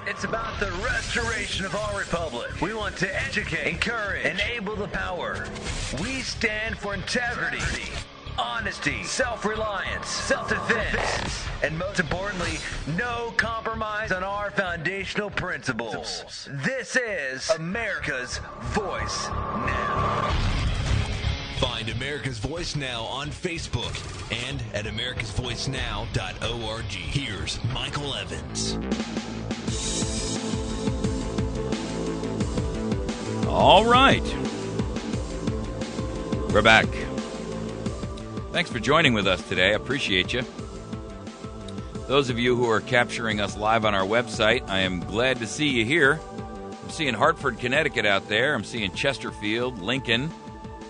It's about the restoration of our republic. We want to educate, encourage, enable the power. We stand for integrity, honesty, self-reliance, self-defense, and most importantly, no compromise on our foundational principles. This is America's Voice Now. Find America's Voice Now on Facebook and at americasvoicenow.org. Here's Michael Evans. All right. We're back. Thanks for joining with us today. I appreciate you. Those of you who are capturing us live on our website, I am glad to see you here. I'm seeing Hartford, Connecticut out there. I'm seeing Chesterfield, Lincoln,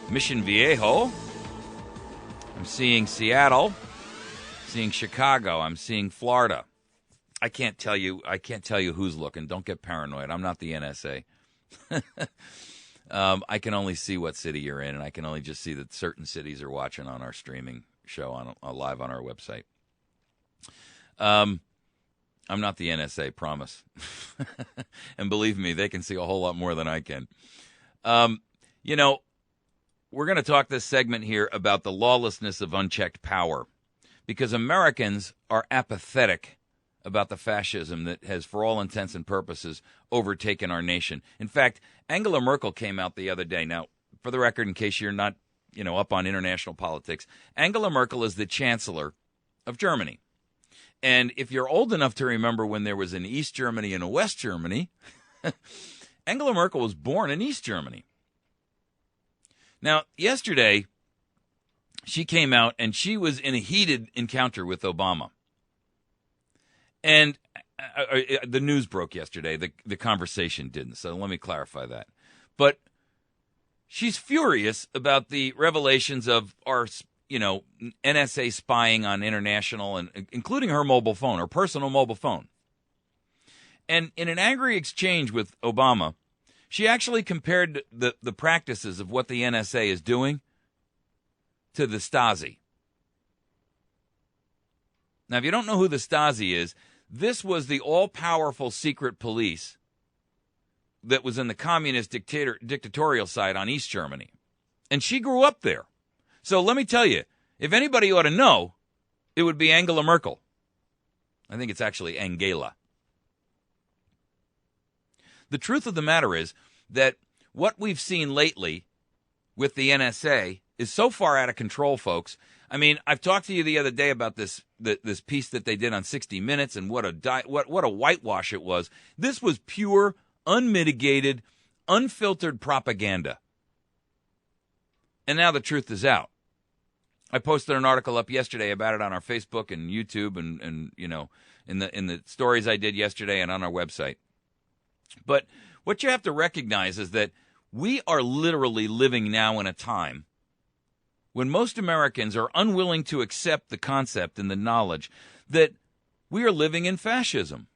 Mission Viejo. I'm seeing Seattle. Seeing Chicago. I'm seeing Florida. I can't tell you who's looking. Don't get paranoid. I'm not the NSA. I can only see what city you're in, and I can only just see that certain cities are watching on our streaming show on live on our website. I'm not the NSA, promise. And believe me, they can see a whole lot more than I can. We're going to talk this segment here about the lawlessness of unchecked power, because Americans are apathetic about the fascism that has, for all intents and purposes, overtaken our nation. In fact, Angela Merkel came out the other day. Now, for the record, in case you're not, up on international politics, Angela Merkel is the Chancellor of Germany. And if you're old enough to remember when there was an East Germany and a West Germany, Angela Merkel was born in East Germany. Now, yesterday, she came out and she was in a heated encounter with Obama. And the news broke yesterday. The conversation didn't, so let me clarify that. But she's furious about the revelations of our, NSA spying on international, and including her mobile phone, her personal mobile phone. And in an angry exchange with Obama, she actually compared the practices of what the NSA is doing to the Stasi. Now, if you don't know who the Stasi is, this was the all-powerful secret police that was in the communist dictatorial side on East Germany. And she grew up there. So let me tell you, if anybody ought to know, it would be Angela Merkel. I think it's actually Angela. The truth of the matter is that what we've seen lately with the NSA is so far out of control, folks. I mean, I've talked to you the other day about this piece that they did on 60 Minutes and what a whitewash it was. This was pure, unmitigated, unfiltered propaganda. And now the truth is out. I posted an article up yesterday about it on our Facebook and YouTube and in the stories I did yesterday and on our website. But what you have to recognize is that we are literally living now in a time when most Americans are unwilling to accept the concept and the knowledge that we are living in fascism.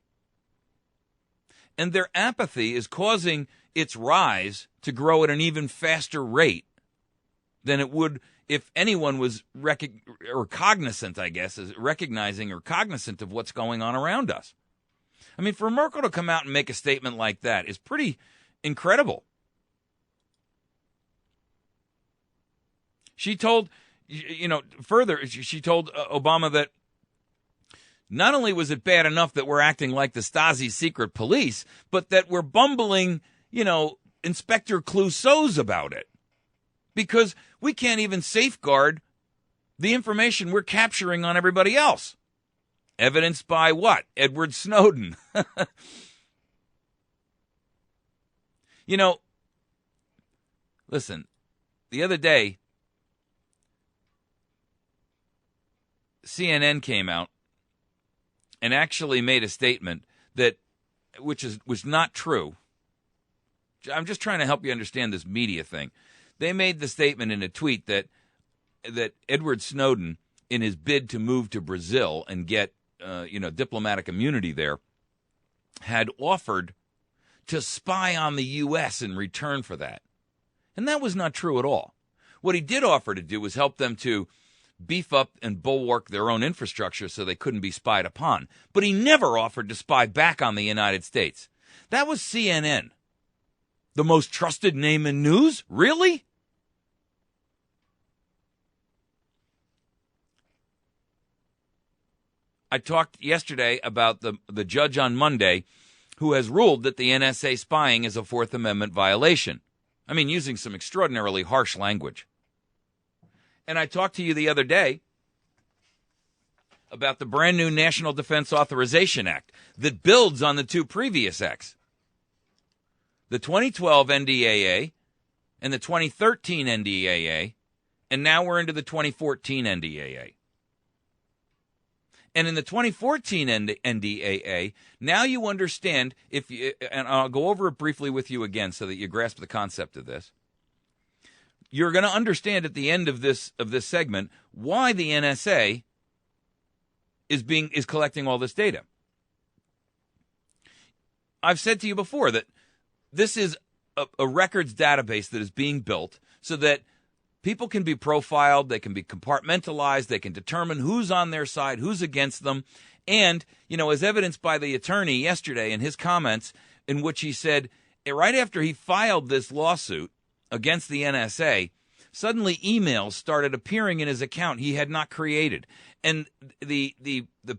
And their apathy is causing its rise to grow at an even faster rate than it would if anyone was cognizant, I guess, is recognizing or cognizant of what's going on around us. I mean, for Merkel to come out and make a statement like that is pretty incredible. She told, further, she told Obama that not only was it bad enough that we're acting like the Stasi secret police, but that we're bumbling, Inspector Clouseaus about it. Because we can't even safeguard the information we're capturing on everybody else. Evidenced by what? Edward Snowden. Listen, the other day, CNN came out and actually made a statement was not true. I'm just trying to help you understand this media thing. They made the statement in a tweet that Edward Snowden, in his bid to move to Brazil and get diplomatic immunity there, had offered to spy on the U.S. in return for that. And that was not true at all. What he did offer to do was help them to beef up and bulwark their own infrastructure so they couldn't be spied upon. But he never offered to spy back on the United States. That was CNN. The most trusted name in news? Really? I talked yesterday about the judge on Monday who has ruled that the NSA spying is a Fourth Amendment violation. I mean, using some extraordinarily harsh language. And I talked to you the other day about the brand new National Defense Authorization Act that builds on the two previous acts. The 2012 NDAA and the 2013 NDAA, and now we're into the 2014 NDAA. And in the 2014 NDAA, now you understand, and I'll go over it briefly with you again so that you grasp the concept of this. You're going to understand at the end of this segment why the NSA is collecting all this data. I've said to you before that this is a records database that is being built so that people can be profiled, they can be compartmentalized, they can determine who's on their side, who's against them. And, as evidenced by the attorney yesterday in his comments, in which he said, right after he filed this lawsuit against the NSA, suddenly emails started appearing in his account he had not created. And the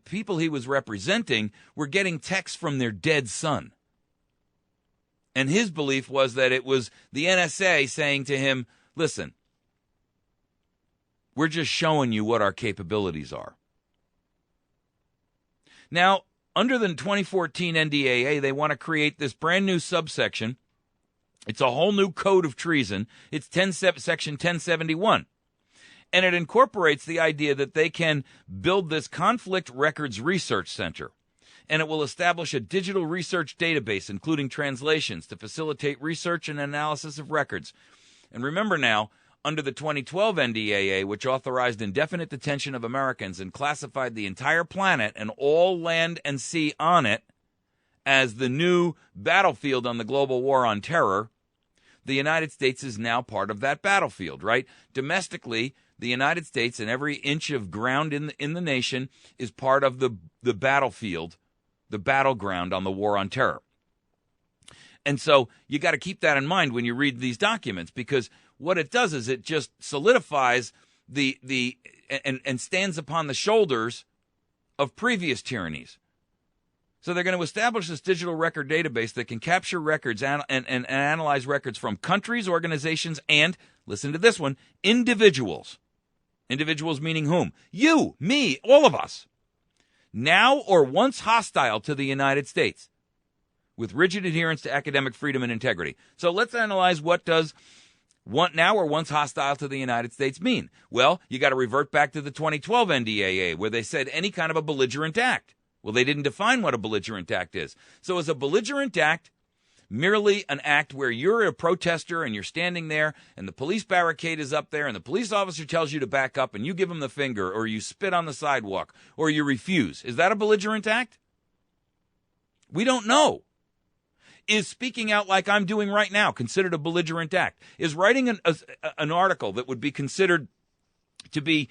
people he was representing were getting texts from their dead son. And his belief was that it was the NSA saying to him, listen, we're just showing you what our capabilities are. Now, under the 2014 NDAA, they want to create this brand new subsection. It's a whole new code of treason. It's section 1071. And it incorporates the idea that they can build this conflict records research center. And it will establish a digital research database, including translations, to facilitate research and analysis of records. And remember now, under the 2012 NDAA, which authorized indefinite detention of Americans and classified the entire planet and all land and sea on it as the new battlefield on the global war on terror, the United States is now part of that battlefield, right? Domestically, the United States and every inch of ground in the nation is part of the battlefield, the battleground on the war on terror. And so you got to keep that in mind when you read these documents, because what it does is it just solidifies and stands upon the shoulders of previous tyrannies. So they're going to establish this digital record database that can capture records and analyze records from countries, organizations, and, listen to this one, individuals. Individuals meaning whom? You, me, all of us. Now or once hostile to the United States, with rigid adherence to academic freedom and integrity. So let's analyze what does now or once hostile to the United States mean? Well, you got to revert back to the 2012 NDAA, where they said any kind of a belligerent act. Well, they didn't define what a belligerent act is. So is a belligerent act merely an act where you're a protester and you're standing there and the police barricade is up there and the police officer tells you to back up and you give him the finger, or you spit on the sidewalk, or you refuse? Is that a belligerent act? We don't know. Is speaking out like I'm doing right now considered a belligerent act? Is writing an article that would be considered to be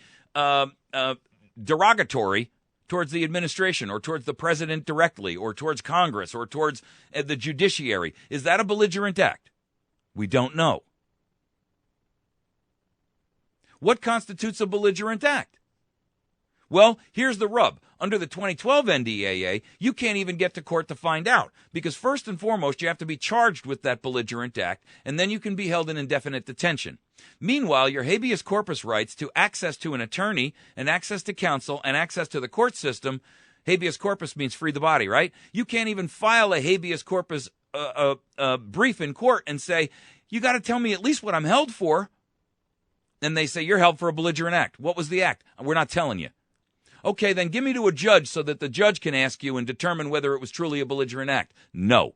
derogatory towards the administration or towards the president directly or towards Congress or towards the judiciary, is that a belligerent act? We don't know. What constitutes a belligerent act? Well, here's the rub. Under the 2012 NDAA, you can't even get to court to find out, because first and foremost, you have to be charged with that belligerent act, and then you can be held in indefinite detention. Meanwhile, your habeas corpus rights to access to an attorney and access to counsel and access to the court system, habeas corpus means free the body, right? You can't even file a habeas corpus brief in court and say, you got to tell me at least what I'm held for. And they say, you're held for a belligerent act. What was the act? We're not telling you. Okay, then give me to a judge so that the judge can ask you and determine whether it was truly a belligerent act. No.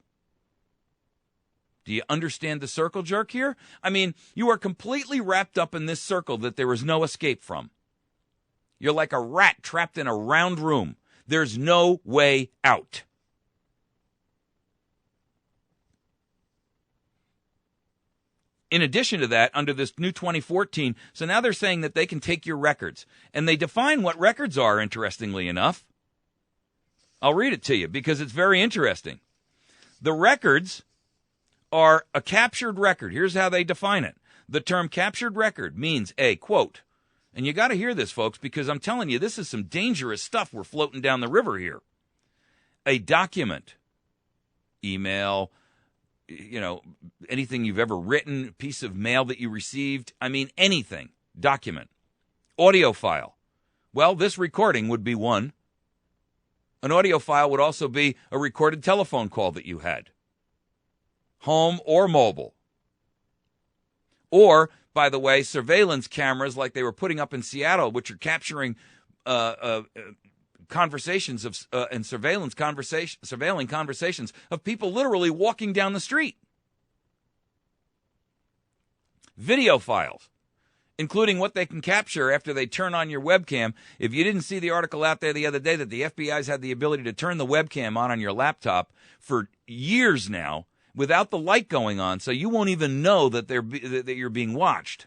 Do you understand the circle jerk here? I mean, you are completely wrapped up in this circle that there is no escape from. You're like a rat trapped in a round room. There's no way out. In addition to that, under this new 2014, so now they're saying that they can take your records. And they define what records are, interestingly enough. I'll read it to you because it's very interesting. The records are a captured record. Here's how they define it. The term captured record means a, quote, and you got to hear this, folks, because I'm telling you, this is some dangerous stuff we're floating down the river here. A document, email, anything you've ever written, piece of mail that you received, anything, document. Audio file. Well, this recording would be one. An audio file would also be a recorded telephone call that you had, home or mobile. Or, by the way, surveillance cameras like they were putting up in Seattle, which are capturing conversations of and surveilling conversations of people literally walking down the street. Video files, including what they can capture after they turn on your webcam. If you didn't see the article out there the other day that the FBI's had the ability to turn the webcam on your laptop for years now without the light going on, so you won't even know that that you're being watched.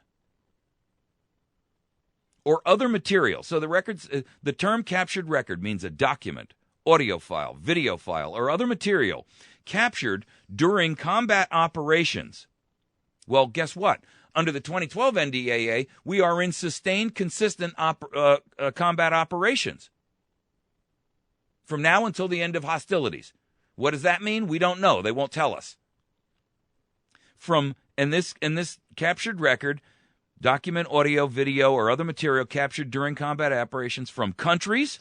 Or other material. So the term captured record means a document, audio file, video file, or other material captured during combat operations. Well, guess what? Under the 2012 NDAA, we are in sustained, consistent combat operations from now until the end of hostilities. What does that mean? We don't know. They won't tell us. And this captured record, document, audio, video, or other material captured during combat operations from countries,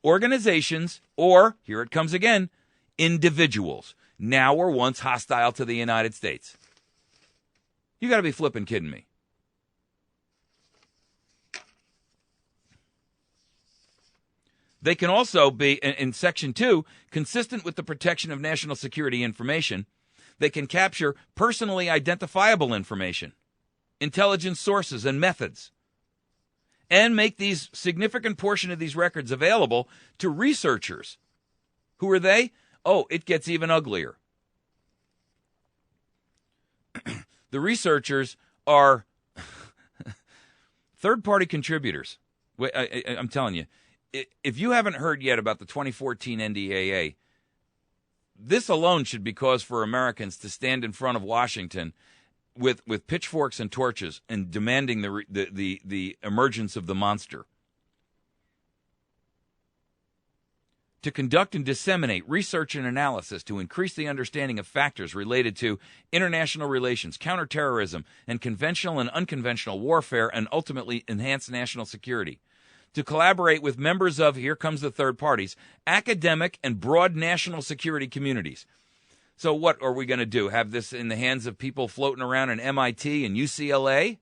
organizations, or, here it comes again, individuals, now or once hostile to the United States. You got to be flipping kidding me. They can also be, in Section 2, consistent with the protection of national security information, they can capture personally identifiable information, intelligence sources and methods, and make these significant portion of these records available to researchers. Who are they? Oh, it gets even uglier. The researchers are third-party contributors. I'm telling you, if you haven't heard yet about the 2014 NDAA, this alone should be cause for Americans to stand in front of Washington with pitchforks and torches and demanding the emergence of the monster. To conduct and disseminate research and analysis to increase the understanding of factors related to international relations, counterterrorism, and conventional and unconventional warfare, and ultimately enhance national security. To collaborate with members of, here comes the third parties, academic and broad national security communities. So what are we going to do? Have this in the hands of people floating around in MIT and UCLA?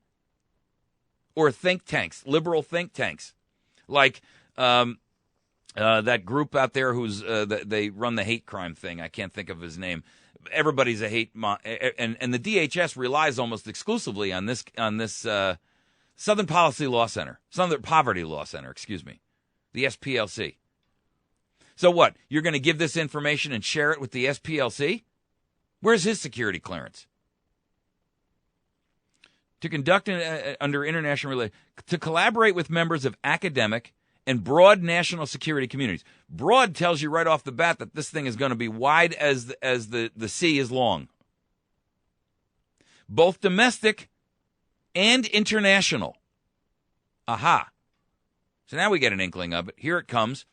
Or think tanks, liberal think tanks, like that group out there who's they run the hate crime thing. I can't think of his name. Everybody's a hate and the DHS relies almost exclusively on this Southern Poverty Law Center, the SPLC. So what? You're going to give this information and share it with the SPLC? Where's his security clearance? To conduct under international relations, to collaborate with members of academic and broad national security communities. Broad tells you right off the bat that this thing is going to be wide as the sea is long. Both domestic and international. Aha. So now we get an inkling of it. Here it comes.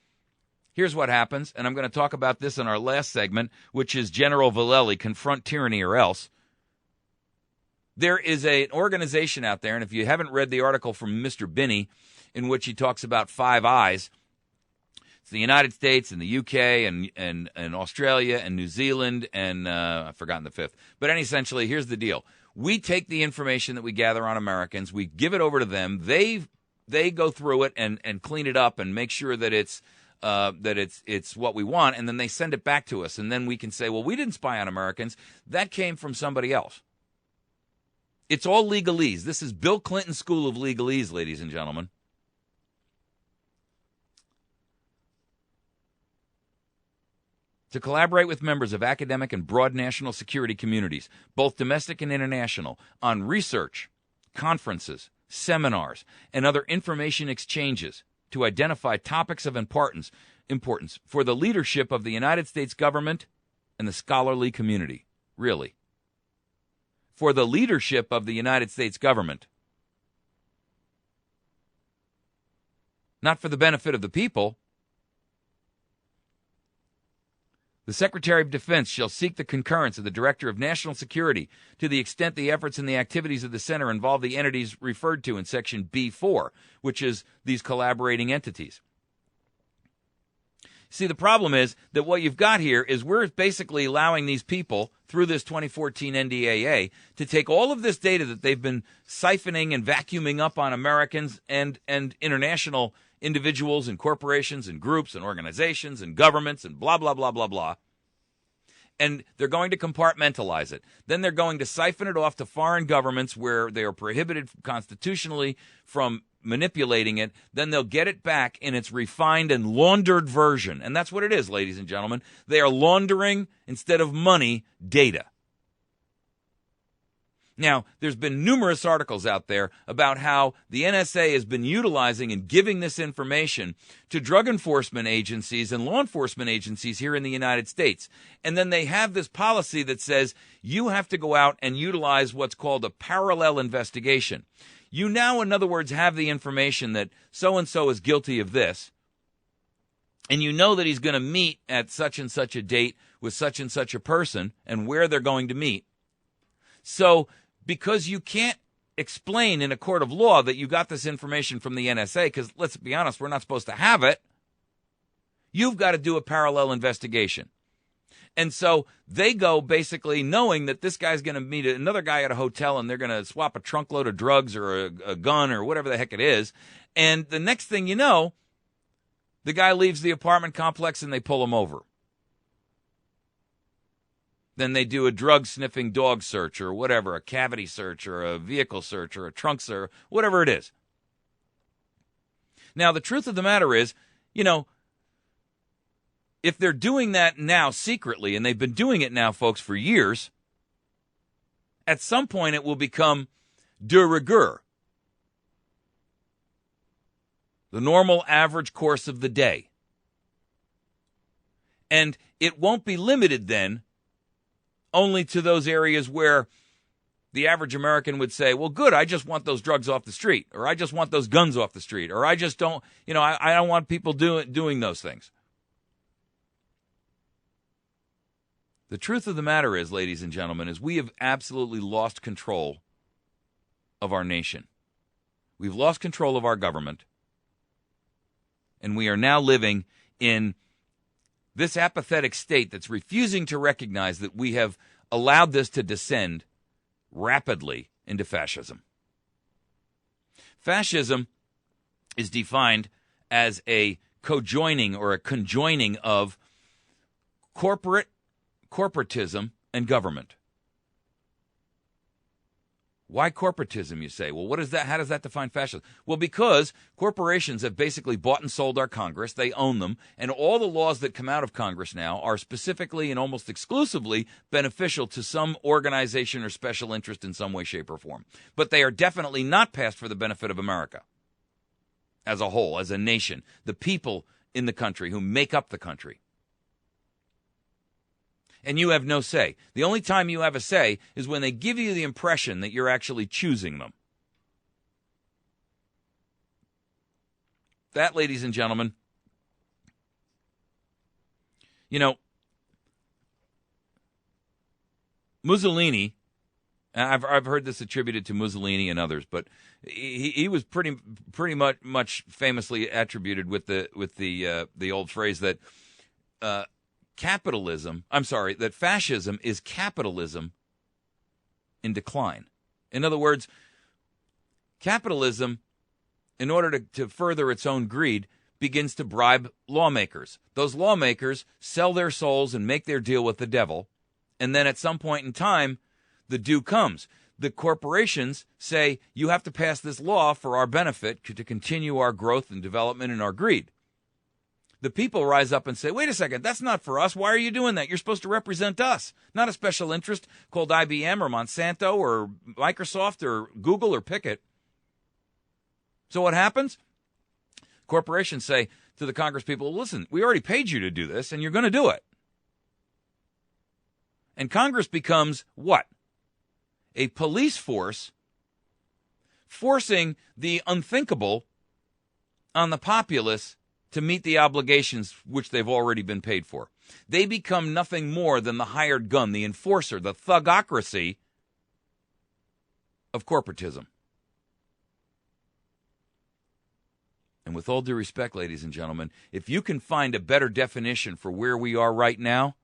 Here's what happens, and I'm going to talk about this in our last segment, which is General Vallely, Confront Tyranny or Else. There is an organization out there, and if you haven't read the article from Mr. Binney, in which he talks about Five Eyes, it's the United States and the UK and Australia and New Zealand and I've forgotten the fifth. But essentially, here's the deal. We take the information that we gather on Americans, we give it over to them, they go through it and clean it up and make sure that it's what we want, and then they send it back to us, and then we can say, well, we didn't spy on Americans. That came from somebody else. It's all legalese. This is Bill Clinton's school of legalese, ladies and gentlemen. to collaborate with members of academic and broad national security communities, both domestic and international, on research, conferences, seminars, and other information exchanges to identify topics of importance for the leadership of the United States government and the scholarly community. Really. For the leadership of the United States government. Not for the benefit of the people. The Secretary of Defense shall seek the concurrence of the Director of National Security to the extent the efforts and the activities of the Center involve the entities referred to in Section B4, which is these collaborating entities. See, the problem is that what you've got here is we're basically allowing these people, through this 2014 NDAA, to take all of this data that they've been siphoning and vacuuming up on Americans and international individuals and corporations and groups and organizations and governments and blah, blah, blah, blah, blah. And they're going to compartmentalize it. Then they're going to siphon it off to foreign governments where they are prohibited constitutionally from manipulating it. Then they'll get it back in its refined and laundered version. And that's what it is, ladies and gentlemen. They are laundering, instead of money, data. Now, there's been numerous articles out there about how the NSA has been utilizing and giving this information to drug enforcement agencies and law enforcement agencies here in the United States. And then they have this policy that says you have to go out and utilize what's called a parallel investigation. You now, in other words, have the information that so-and-so is guilty of this, and you know that he's going to meet at such and such a date with such and such a person and where they're going to meet. So because you can't explain in a court of law that you got this information from the NSA, because let's be honest, we're not supposed to have it, you've got to do a parallel investigation. And so they go basically knowing that this guy's going to meet another guy at a hotel and they're going to swap a trunkload of drugs or a gun or whatever the heck it is. And the next thing you know, the guy leaves the apartment complex and they pull him over. Then they do a drug-sniffing dog search or whatever, a cavity search or a vehicle search or a trunk search, whatever it is. Now, the truth of the matter is, you know, if they're doing that now secretly, and they've been doing it now, folks, for years, at some point it will become de rigueur, the normal average course of the day. And it won't be limited then only to those areas where the average American would say, well, good, I just want those drugs off the street, or I just want those guns off the street, or I just don't, you know, I don't want people doing those things. The truth of the matter is, ladies and gentlemen, is we have absolutely lost control of our nation. We've lost control of our government, and we are now living in this apathetic state that's refusing to recognize that we have allowed this to descend rapidly into fascism. Fascism is defined as a cojoining or a conjoining of corporatism and government. Why corporatism, you say? Well, what is that? How does that define fascism? Well, because corporations have basically bought and sold our Congress. They own them. And all the laws that come out of Congress now are specifically and almost exclusively beneficial to some organization or special interest in some way, shape, or form. But they are definitely not passed for the benefit of America as a whole, as a nation, the people in the country who make up the country. And you have no say. The only time you have a say is when they give you the impression that you're actually choosing them. That, ladies and gentlemen, you know, Mussolini, I've heard this attributed to Mussolini and others, but he was pretty much famously attributed with the old phrase that that fascism is capitalism in decline. In other words, capitalism, in order to further its own greed, begins to bribe lawmakers. Those lawmakers sell their souls and make their deal with the devil, and then at some point in time, the due comes. The corporations say, you have to pass this law for our benefit to continue our growth and development and our greed. the people rise up and say, wait a second, that's not for us. Why are you doing that? You're supposed to represent us, not a special interest called IBM or Monsanto or Microsoft or Google or Pickett. So what happens? Corporations say to the Congress people, listen, we already paid you to do this, and you're going to do it. And Congress becomes what? A police force forcing the unthinkable on the populace to meet the obligations which they've already been paid for. They become nothing more than the hired gun, the enforcer, the thugocracy of corporatism. And with all due respect, ladies and gentlemen, if you can find a better definition for where we are right now,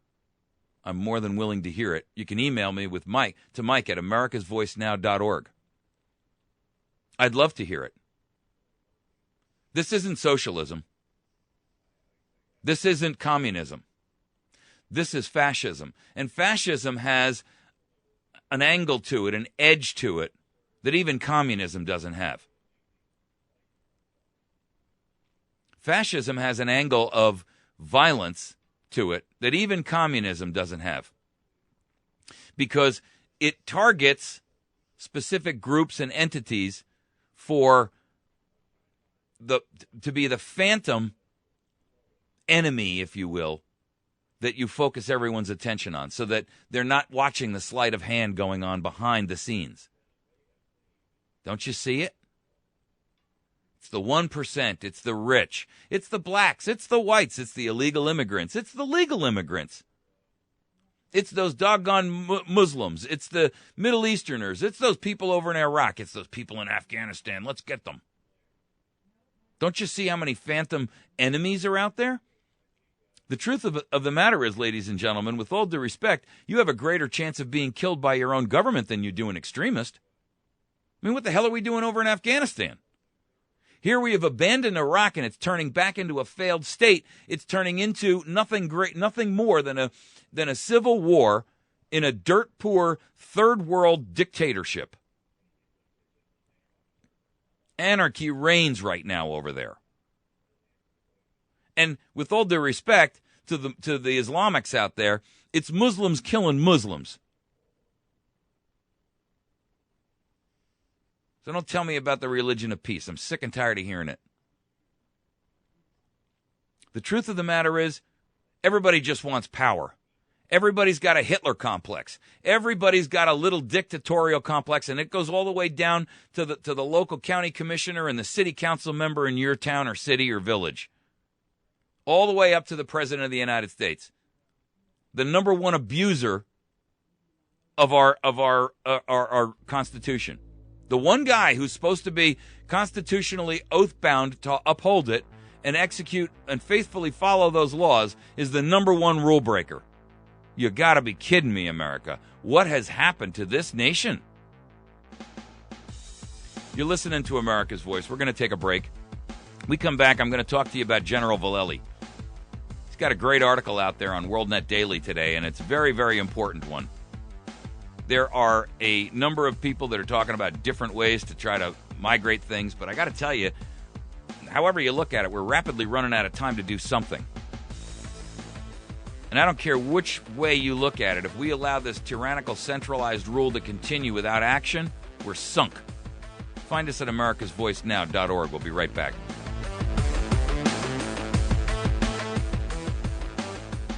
I'm more than willing to hear it. You can email me with Mike at americasvoicenow.org. I'd love to hear it. This isn't socialism. This isn't communism. This is fascism. And fascism has an angle to it, an edge to it, that even communism doesn't have. Fascism has an angle of violence to it that even communism doesn't have. Because it targets specific groups and entities for to be the phantom enemy, if you will, that you focus everyone's attention on, so that they're not watching the sleight of hand going on behind the scenes. Don't you see it? It's the 1%, it's the rich, it's the blacks, it's the whites, it's the illegal immigrants, it's the legal immigrants. It's those doggone Muslims, it's the Middle Easterners, it's those people over in Iraq, it's those people in Afghanistan. Let's get them. Don't you see how many phantom enemies are out there? The truth of the matter is, ladies and gentlemen, with all due respect, you have a greater chance of being killed by your own government than you do an extremist. I mean, what the hell are we doing over in Afghanistan? Here we have abandoned Iraq, and it's turning back into a failed state. It's turning into nothing more than a civil war in a dirt-poor third world dictatorship. Anarchy reigns right now over there. And with all due respect to the Islamics out there, it's Muslims killing Muslims. So don't tell me about the religion of peace. I'm sick and tired of hearing it. The truth of the matter is, everybody just wants power. Everybody's got a Hitler complex. Everybody's got a little dictatorial complex, and it goes all the way down to the local county commissioner and the city council member in your town or city or village. All the way up to the President of the United States. The number one abuser of our Constitution. The one guy who's supposed to be constitutionally oath-bound to uphold it and execute and faithfully follow those laws is the number one rule breaker. You gotta be kidding me, America. What has happened to this nation? You're listening to America's Voice. We're going to take a break. We come back, I'm going to talk to you about General Vallely. He's got a great article out there on WorldNet Daily today, and it's a very, very important one. There are a number of people that are talking about different ways to try to migrate things, but I got to tell you, however you look at it, we're rapidly running out of time to do something. And I don't care which way you look at it, if we allow this tyrannical centralized rule to continue without action, we're sunk. Find us at americasvoicenow.org. We'll be right back.